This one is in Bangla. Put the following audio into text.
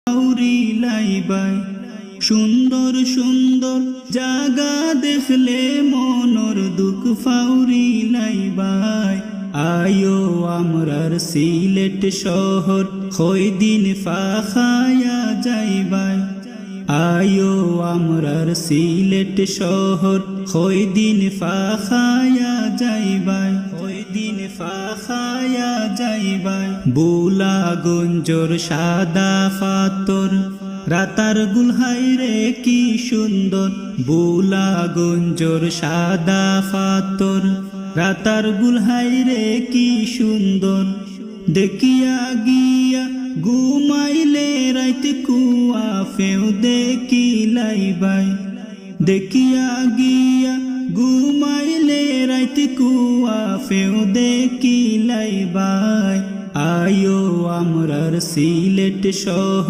ফাউরি লাইবাই সুন্দর সুন্দর জাগা দেখলে মনর দুঃখ ফাউরি লাইবাই আয়ো আমরার সিলেট শহর হই দিন ফাখায়া যাইবাই আয়ো আমরার সিলেট শহর হই দিন ফাখায়া যাইবাই হই দিন ফাখায়া যাইবাই বুলা গঞ্জর সাদা ফাতর রাতার গুলহাই রে কি সুন্দর বুলা গঞ্জর সাদা ফাতর রাতার গুলহাই রে কি সুন্দর দেখিয়া গিয়া ঘুমাইলে রাইতে কুয়া ফেউ দেখি লাইবাই দেখিয়া গিয়া ঘুমাইলে রাইতে কুয়া ফেউ দেখি লাইবাই আয়ো আমরার সিলেট শহর